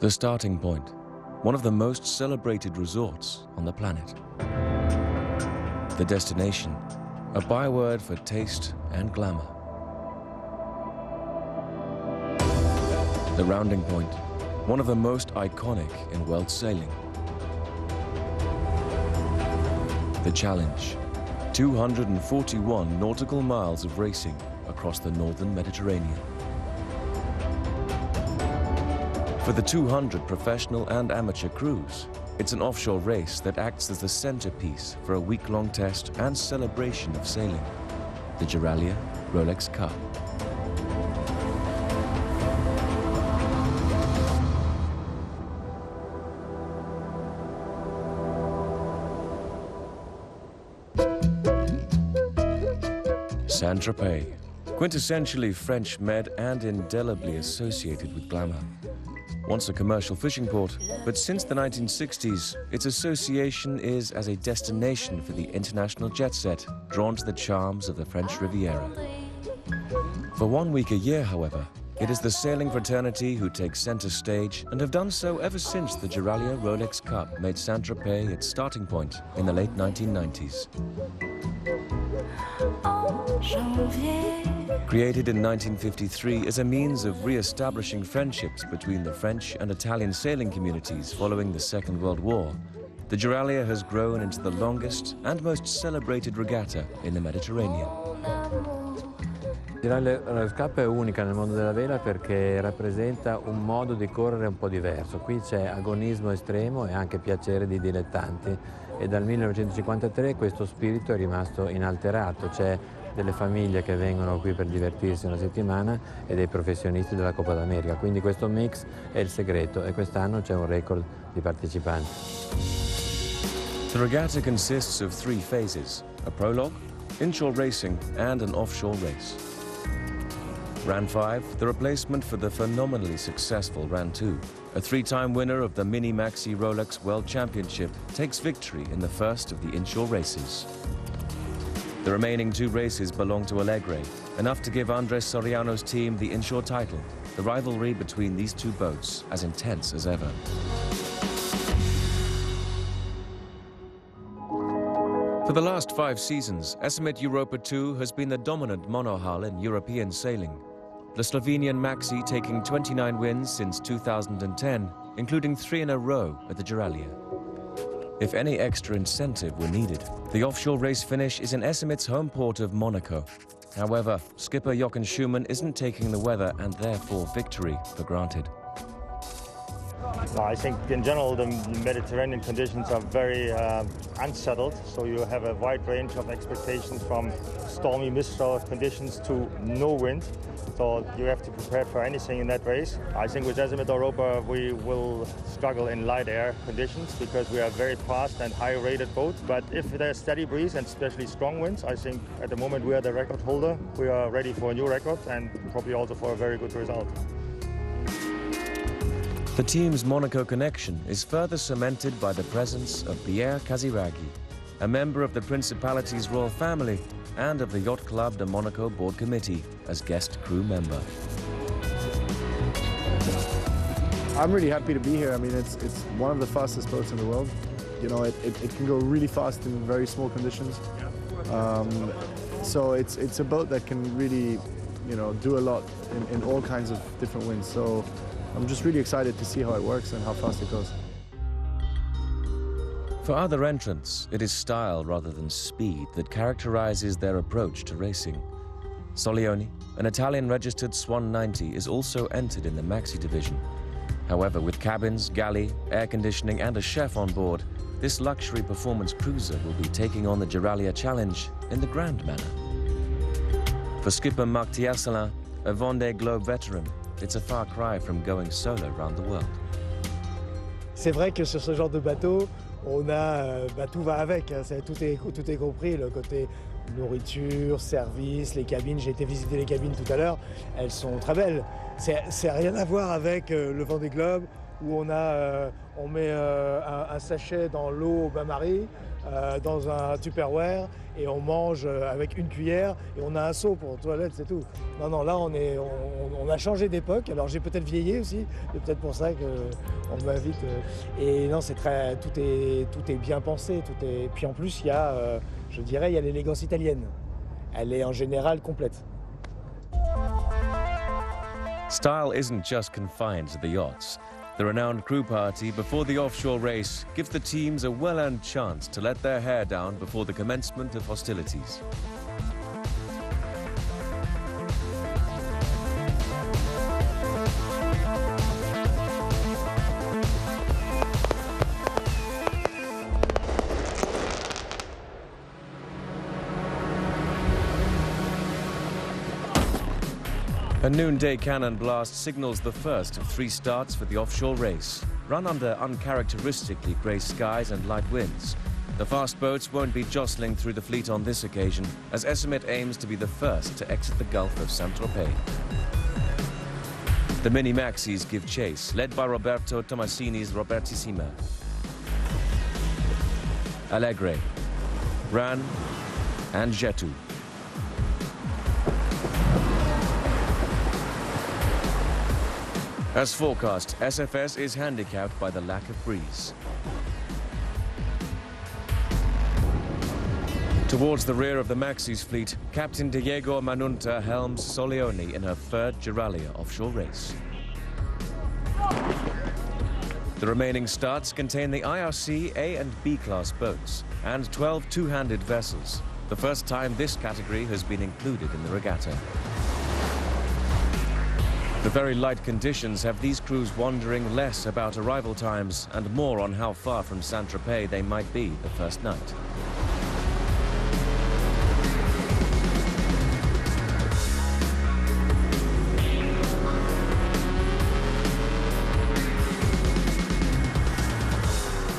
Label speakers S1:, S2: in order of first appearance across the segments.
S1: The starting point, one of the most celebrated resorts on the planet. The destination, a byword for taste and glamour. The rounding point, one of the most iconic in world sailing. The challenge, 241 nautical miles of racing across the northern Mediterranean. For the 200 professional and amateur crews, it's an offshore race that acts as the centerpiece for a week-long test and celebration of sailing, the Giraglia Rolex Cup. Saint-Tropez, quintessentially French med and indelibly associated with glamour. Once a commercial fishing port, but since the 1960s, its association is as a destination for the international jet set, drawn to the charms of the French Riviera. For 1 week a year, however, it is the sailing fraternity who take center stage and have done so ever since the Giraglia Rolex Cup made Saint-Tropez its starting point in the late 1990s. Created in 1953 as a means of re-establishing friendships between the French and Italian sailing communities following the Second World War, the Giraglia has grown into the longest and most celebrated regatta in the Mediterranean.
S2: Giraglia Rolex Cup è unica nel mondo della vela perché rappresenta un modo di correre un po' diverso. Qui c'è agonismo estremo e anche piacere di dilettanti e dal 1953 questo spirito è rimasto inalterato. C'è delle famiglie che vengono qui per divertirsi una settimana e dei professionisti della Coppa d'America. Quindi questo mix è il segreto e quest'anno c'è un record di partecipanti.
S1: The regatta consists of 3 phases: a prologue, inshore racing and an offshore race. Round 5, the replacement for the phenomenally successful Round 2. A 3-time winner of the Mini Maxi Rolex World Championship takes victory in the first of the inshore races. The remaining 2 races belong to Alegre, enough to give Andres Soriano's team the inshore title, the rivalry between these 2 boats as intense as ever. For the last 5 seasons, Estimate Europa 2 has been the dominant monohull in European sailing. The Slovenian Maxi taking 29 wins since 2010, including 3 in a row at the Giraglia. If any extra incentive were needed, the offshore race finish is in Estimate's home port of Monaco. However, skipper Jochen Schumann isn't taking the weather and therefore victory for granted.
S3: I think in general the Mediterranean conditions are very unsettled, so you have a wide range of expectations from stormy mistral conditions to no wind. So you have to prepare for anything in that race. I think with Estimate Europa we will struggle in light air conditions because we are a very fast and high-rated boat. But if there's steady breeze and especially strong winds, I think at the moment we are the record holder. We are ready for a new record and probably also for a very good result.
S1: The team's Monaco connection is further cemented by the presence of Pierre Casiraghi, a member of the Principality's royal family and of the Yacht Club de Monaco board committee as guest crew member.
S4: I'm really happy to be here. I mean, it's one of the fastest boats in the world. You know, it can go really fast in very small conditions. So it's a boat that can really, you know, do a lot in all kinds of different winds. So I'm just really excited to see how it works and how fast it goes.
S1: For other entrants, it is style rather than speed that characterizes their approach to racing. Solioni, an Italian-registered Swan 90, is also entered in the Maxi division. However, with cabins, galley, air conditioning and a chef on board, this luxury performance cruiser will be taking on the Giraglia Challenge in the grand manner. For skipper Marc Tiercelin, a Vendée Globe veteran, it's a far cry from going solo around the world.
S5: C'est vrai que sur ce genre de bateau, on a, tout va avec, hein, tout est compris, le côté nourriture, service, les cabines. J'ai été visiter les cabines tout à l'heure, elles sont très belles. C'est rien à voir avec le Vendée Globe où on met un sachet dans l'eau au bain-marie dans un Tupperware et on mange avec une cuillère et on a un seau pour toilette, c'est tout. Non, non, là on a changé d'époque. Alors j'ai peut-être vieilli aussi, c'est peut-être pour ça qu'on m'invite. Et non, tout est bien pensé. Puis en plus, je dirais, il y a l'élégance italienne. Elle est en général complète.
S1: Style isn't just confined to the yachts. The renowned crew party before the offshore race gives the teams a well-earned chance to let their hair down before the commencement of hostilities. A noonday cannon blast signals the first of 3 starts for the offshore race, run under uncharacteristically grey skies and light winds. The fast boats won't be jostling through the fleet on this occasion, as Essemet aims to be the first to exit the Gulf of Saint-Tropez. The mini-maxis give chase, led by Roberto Tomasini's Robertissima. Allegre, Ran, and Jetu. As forecast, SFS is handicapped by the lack of breeze. Towards the rear of the Maxis fleet, Captain Diego Manunta helms Soleoni in her 3rd Giraglia offshore race. The remaining starts contain the IRC A and B class boats and 12 two-handed vessels, the first time this category has been included in the regatta. The very light conditions have these crews wondering less about arrival times and more on how far from Saint-Tropez they might be the first night.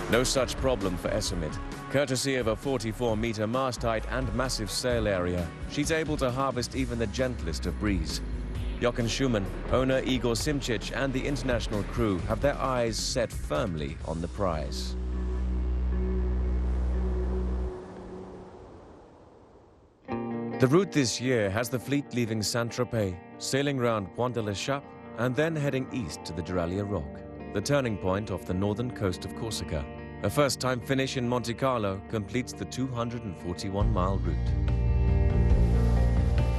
S1: No such problem for Essemet. Courtesy of a 44-meter mast height and massive sail area, she's able to harvest even the gentlest of breeze. Jochen Schumann, owner Igor Simčić, and the international crew have their eyes set firmly on the prize. The route this year has the fleet leaving Saint-Tropez, sailing round Pointe de l'Échappe, and then heading east to the Giraglia Rock, the turning point off the northern coast of Corsica. A first-time finish in Monte Carlo completes the 241-mile route.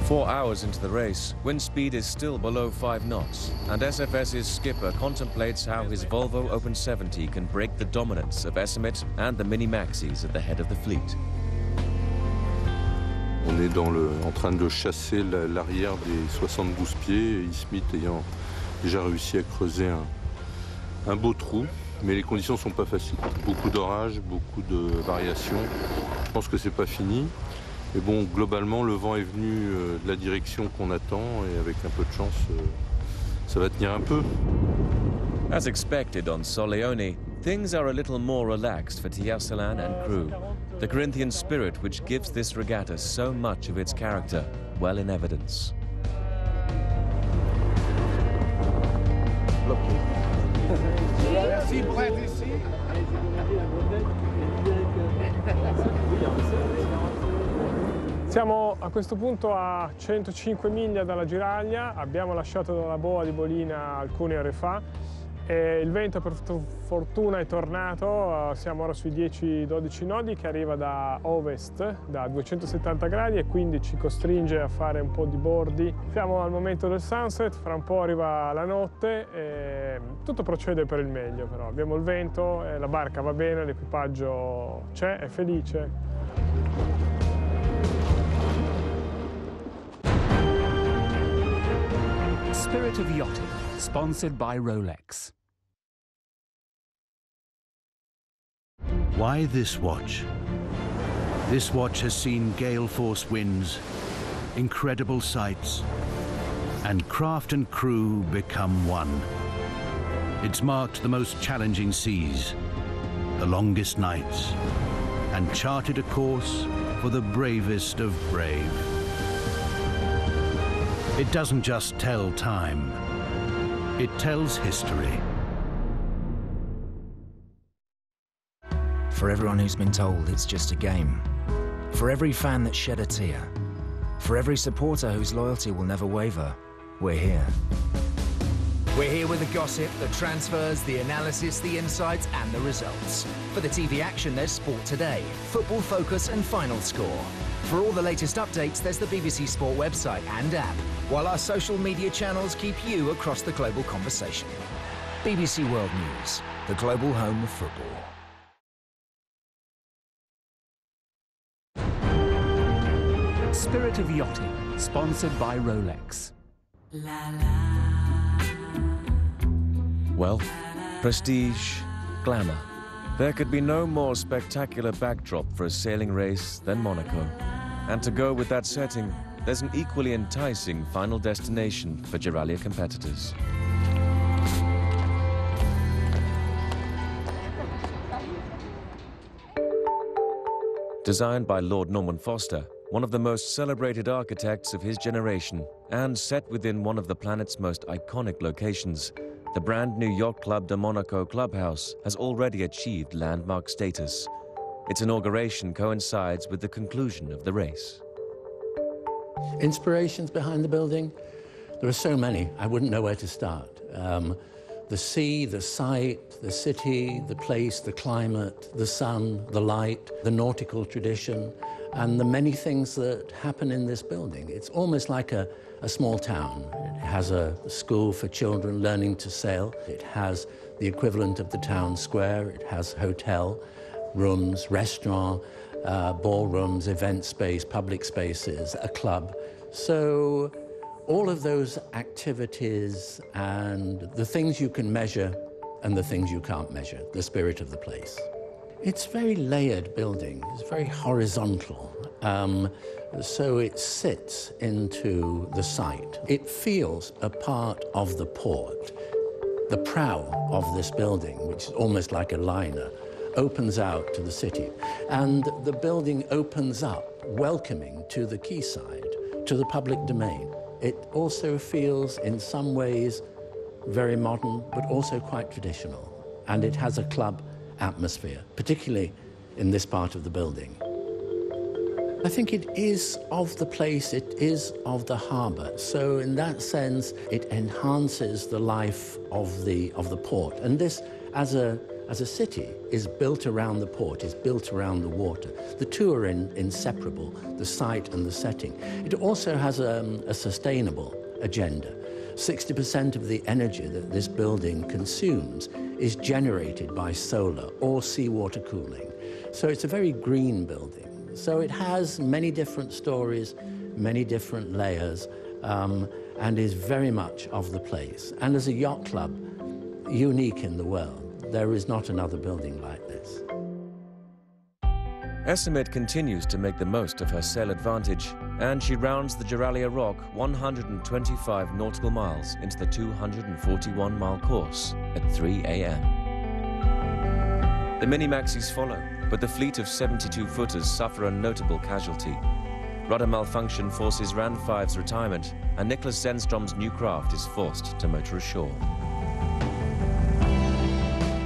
S1: 4 hours into the race, wind speed is still below 5 knots, and SFS's skipper contemplates how his Volvo Open 70 can break the dominance of Essemet and the mini-maxis at the head of the fleet.
S6: On est en train de chasser l'arrière des 72 pieds, et Smith ayant déjà réussi à creuser un beau trou, mais les conditions ne sont pas faciles. Beaucoup d'orages, beaucoup de variations. Je pense que c'est pas fini. Mais bon, globalement, le vent est venu de la direction qu'on attend et avec un peu de chance, ça va tenir un peu.
S1: As expected on Soleoni, things are a little more relaxed for Tiercelin and crew. The Corinthian spirit which gives this regatta so much of its character, well in evidence.
S7: Siamo a questo punto a 105 miglia dalla Giraglia, abbiamo lasciato la boa di Bolina alcune ore fa e il vento per fortuna è tornato, siamo ora sui 10-12 nodi che arriva da ovest, da 270 gradi e quindi ci costringe a fare un po' di bordi. Siamo al momento del sunset, fra un po' arriva la notte e tutto procede per il meglio però. Abbiamo il vento, la barca va bene, l'equipaggio c'è, è felice.
S8: Spirit of Yachting, sponsored by Rolex.
S9: Why this watch? This watch has seen gale-force winds, incredible sights, and craft and crew become one. It's marked the most challenging seas, the longest nights, and charted a course for the bravest of brave. It doesn't just tell time, it tells history.
S10: For everyone who's been told it's just a game. For every fan that shed a tear. For every supporter whose loyalty will never waver, we're here. We're here with the gossip, the transfers, the analysis, the insights and the results. For the TV action, there's Sport Today, Football Focus and Final Score. For all the latest updates, there's the BBC Sport website and app, while our social media channels keep you across the global conversation. BBC World News, the global home of football.
S8: Spirit of Yachting, sponsored by Rolex.
S1: Wealth, prestige, glamour. There could be no more spectacular backdrop for a sailing race than Monaco. And to go with that setting, there's an equally enticing final destination for Giraglia competitors. Designed by Lord Norman Foster, one of the most celebrated architects of his generation, and set within one of the planet's most iconic locations, the brand new Yacht Club de Monaco clubhouse has already achieved landmark status. Its inauguration coincides with the conclusion of the race.
S11: Inspirations behind the building? There are so many, I wouldn't know where to start. The sea, the sight, the city, the place, the climate, the sun, the light, the nautical tradition, and the many things that happen in this building. It's almost like a small town. It has a school for children learning to sail. It has the equivalent of the town square. It has hotel, rooms, restaurant, ballrooms, event space, public spaces, a club. So all of those activities and the things you can measure and the things you can't measure, the spirit of the place. It's a very layered building. It's very horizontal. So it sits into the site. It feels a part of the port. The prow of this building, which is almost like a liner, opens out to the city. And the building opens up, welcoming to the quayside, to the public domain. It also feels, in some ways, very modern, but also quite traditional. And it has a club atmosphere, particularly in this part of the building. I think it is of the place, it is of the harbour. So in that sense, it enhances the life of the port. And this, as a city, is built around the port, is built around the water. The two are inseparable, the site and the setting. It also has a sustainable agenda. 60% of the energy that this building consumes is generated by solar or seawater cooling. So it's a very green building. So it has many different stories, many different layers, and is very much of the place. And as a yacht club, unique in the world. There is not another building like this.
S1: Essemet continues to make the most of her sail advantage, and she rounds the Giraglia Rock 125 nautical miles into the 241-mile course at 3 a.m. The mini-maxis follow, but the fleet of 72-footers suffer a notable casualty. Rudder malfunction forces Ran 5's retirement, and Nicholas Zenstrom's new craft is forced to motor ashore.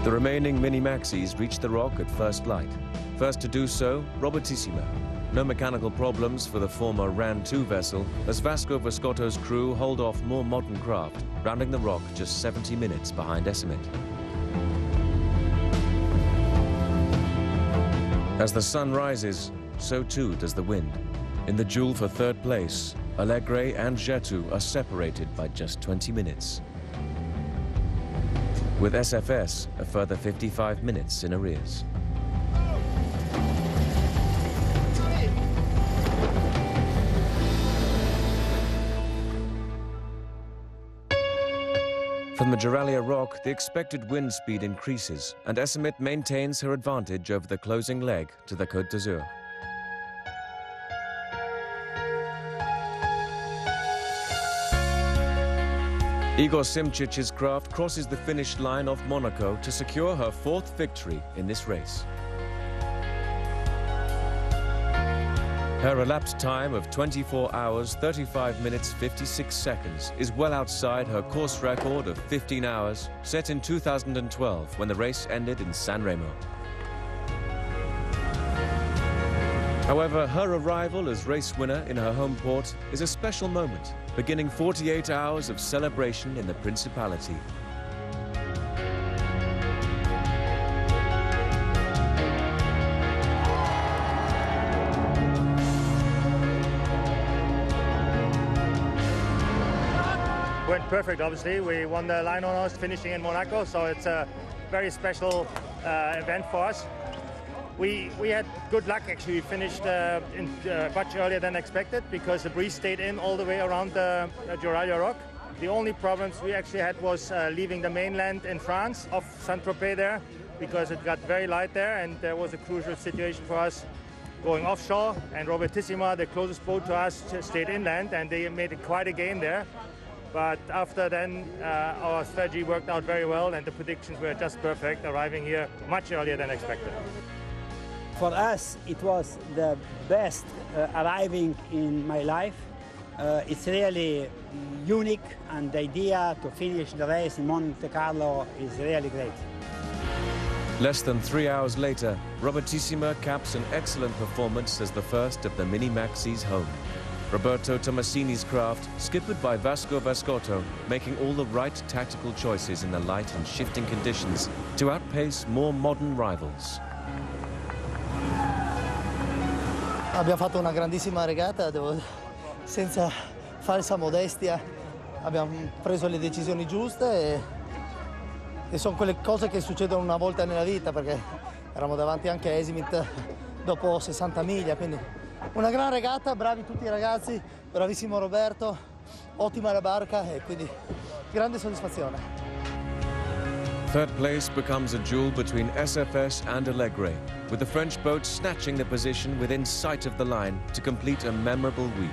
S1: The remaining mini-maxis reach the rock at first light. First to do so, Robertissimo. No mechanical problems for the former Ran 2 vessel, as Vasco Voscotto's crew hold off more modern craft, rounding the rock just 70 minutes behind Essemet. As the sun rises, so too does the wind. In the duel for third place, Allegre and Getu are separated by just 20 minutes. With SFS a further 55 minutes in arrears. From the Giraglia Rock, the expected wind speed increases, and Essemet maintains her advantage over the closing leg to the Côte d'Azur. Igor Simchic's craft crosses the finish line of Monaco to secure her fourth victory in this race. Her elapsed time of 24 hours, 35 minutes, 56 seconds is well outside her course record of 15 hours, set in 2012 when the race ended in San Remo. However, her arrival as race winner in her home port is a special moment, beginning 48 hours of celebration in the Principality.
S3: Went perfect, obviously. We won the line honors, finishing in Monaco, so it's a very special event for us. We had good luck, actually. We finished much earlier than expected because the breeze stayed in all the way around the Giraglia Rock. The only problems we actually had was leaving the mainland in France, off Saint-Tropez there, because it got very light there, and there was a crucial situation for us going offshore. And Robertissima, the closest boat to us, stayed inland, and they made quite a gain there. But after then, our strategy worked out very well, and the predictions were just perfect, arriving here much earlier than expected.
S12: For us, it was the best arriving in my life. It's really unique, and the idea to finish the race in Monte Carlo is really great.
S1: Less than 3 hours later, Robertissima caps an excellent performance as the first of the Mini-Maxis home. Roberto Tomasini's craft, skippered by Vasco Vascotto, making all the right tactical choices in the light and shifting conditions to outpace more modern rivals.
S13: Abbiamo fatto una grandissima regata, senza falsa modestia. Abbiamo preso le decisioni giuste e sono quelle cose che succedono una volta nella vita, perché eravamo davanti anche a Esimit dopo 60 miglia, quindi una gran regata, bravi tutti i ragazzi, bravissimo Roberto, ottima la barca e quindi grande soddisfazione.
S1: Third place becomes a duel between SFS and Allegre, with the French boat snatching the position within sight of the line to complete a memorable week.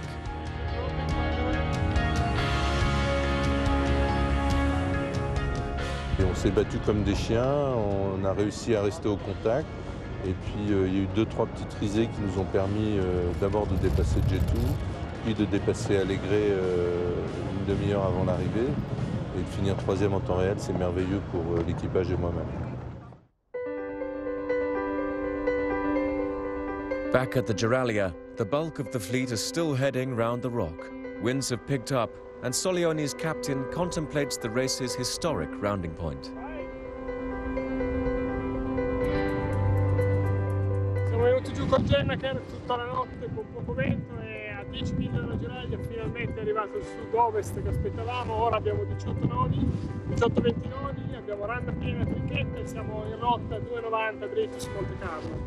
S6: Et on s'est battu comme des chiens, on a réussi à rester au contact. Et puis il y a eu 2-3 petites risées qui nous ont permis d'abord de dépasser Jet2, puis de dépasser Allegre une demi-heure avant l'arrivée. Et de finir troisième en temps réel, c'est merveilleux pour l'équipage et moi-même.
S1: Back at the Giraglia, the bulk of the fleet is still heading round the rock. Winds have picked up, and Solione's captain contemplates the race's historic rounding point.
S7: Siamo venuti giù col Gennaker tutta la notte con poco vento e a 10 miglia dalla Giraglia finalmente è arrivato il sud-ovest che aspettavamo. Ora abbiamo 18 nodi, 18-20 nodi, abbiamo randa piena trinchetta e siamo in rotta 2,90 dritti su Monte Carlo.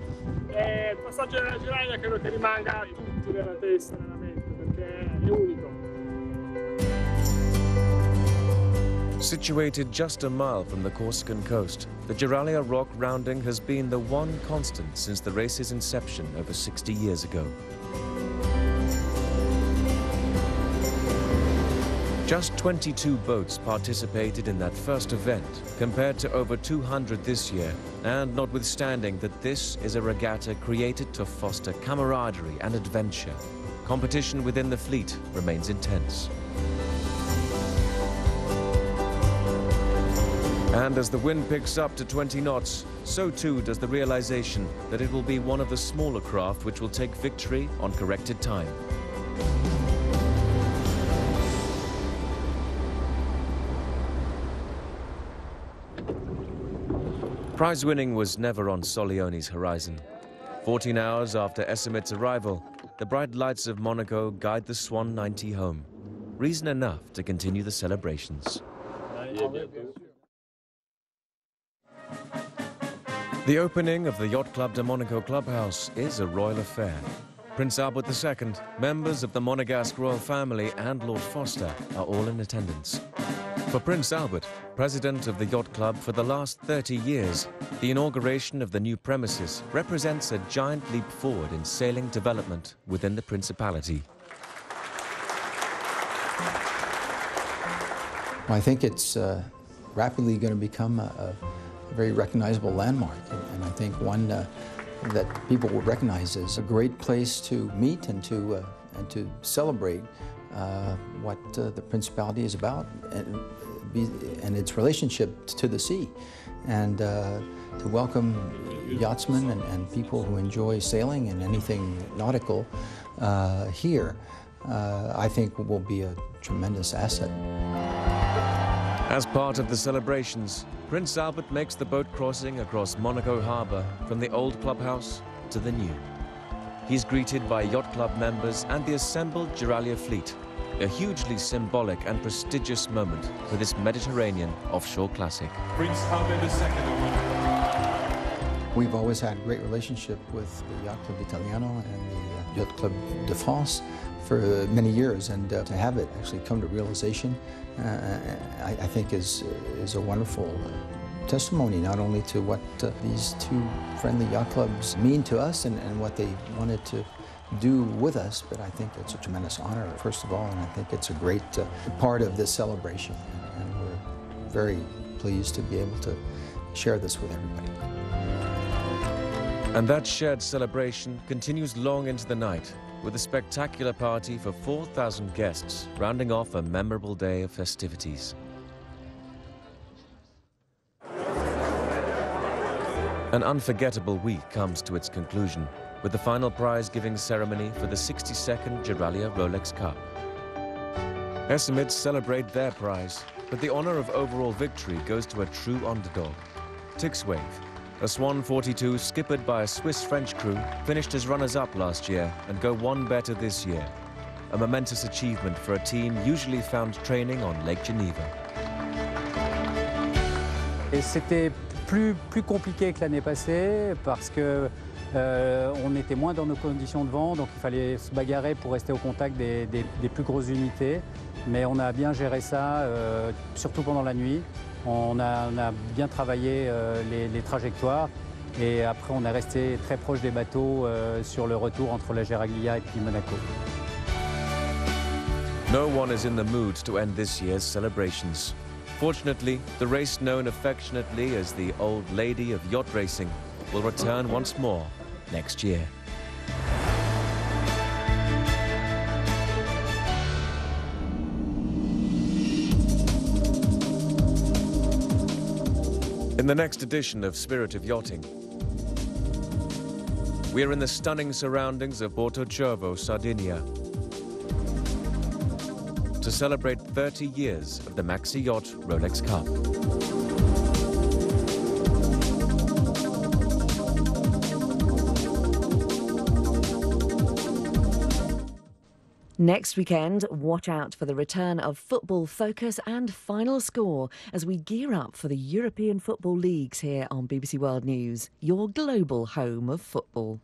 S7: Il passaggio della Giraglia credo che rimanga a tutti nella testa, nella mente, perché è unico.
S1: Situated just a mile from the Corsican coast, the Giraglia Rock rounding has been the one constant since the race's inception over 60 years ago. Just 22 boats participated in that first event, compared to over 200 this year, and notwithstanding that this is a regatta created to foster camaraderie and adventure, competition within the fleet remains intense. And as the wind picks up to 20 knots, so too does the realization that it will be one of the smaller craft which will take victory on corrected time. Prize winning was never on Solione's horizon. 14 hours after Esimit's arrival, the bright lights of Monaco guide the Swan 90 home. Reason enough to continue the celebrations. The opening of the Yacht Club de Monaco clubhouse is a royal affair. Prince Albert II, members of the Monegasque royal family and Lord Foster are all in attendance. For Prince Albert, president of the Yacht Club for the last 30 years, the inauguration of the new premises represents a giant leap forward in sailing development within the Principality.
S14: I think it's rapidly going to become a very recognizable landmark, and I think one that people will recognize as a great place to meet and to celebrate what the Principality is about. And and its relationship to the sea, and to welcome yachtsmen and people who enjoy sailing and anything nautical here, I think will be a tremendous asset.
S1: As part of the celebrations, Prince Albert makes the boat crossing across Monaco Harbour from the old clubhouse to the new. He's greeted by yacht club members and the assembled Giraglia fleet, a hugely symbolic and prestigious moment for this Mediterranean offshore classic.
S15: Prince Albert II.
S14: We've always had a great relationship with the Yacht Club Italiano and the Yacht Club de France for many years, and to have it actually come to realization, I think is a wonderful testimony, not only to what these two friendly yacht clubs mean to us and what they wanted to do with us, but I think it's a tremendous honor, first of all, and I think it's a great part of this celebration, and we're very pleased to be able to share this with everybody.
S1: And that shared celebration continues long into the night, with a spectacular party for 4,000 guests, rounding off a memorable day of festivities. An unforgettable week comes to its conclusion, with the final prize-giving ceremony for the 62nd Giraglia Rolex Cup. Estimates celebrate their prize, but the honor of overall victory goes to a true underdog. Tixwave, a Swan 42 skippered by a Swiss-French crew, finished as runners-up last year and go one better this year. A momentous achievement for a team usually found training on Lake Geneva.
S16: Et c'était plus compliqué que l'année passée parce que on était moins dans nos conditions de vent, donc il fallait se bagarrer pour rester au contact des plus grosses unités. Mais on a bien géré ça, surtout pendant la nuit. On a bien travaillé les trajectoires et après on est resté très proche des bateaux sur le retour entre la Giraglia et puis Monaco.
S1: No one is in the mood to end this year's celebrations. Fortunately, the race known affectionately as the Old Lady of Yacht Racing will return once more next year. In the next edition of Spirit of Yachting, we are in the stunning surroundings of Porto Cervo, Sardinia, to celebrate 30 years of the Maxi Yacht Rolex Cup.
S17: Next weekend, watch out for the return of football focus and final score as we gear up for the European football leagues here on BBC World News, your global home of football.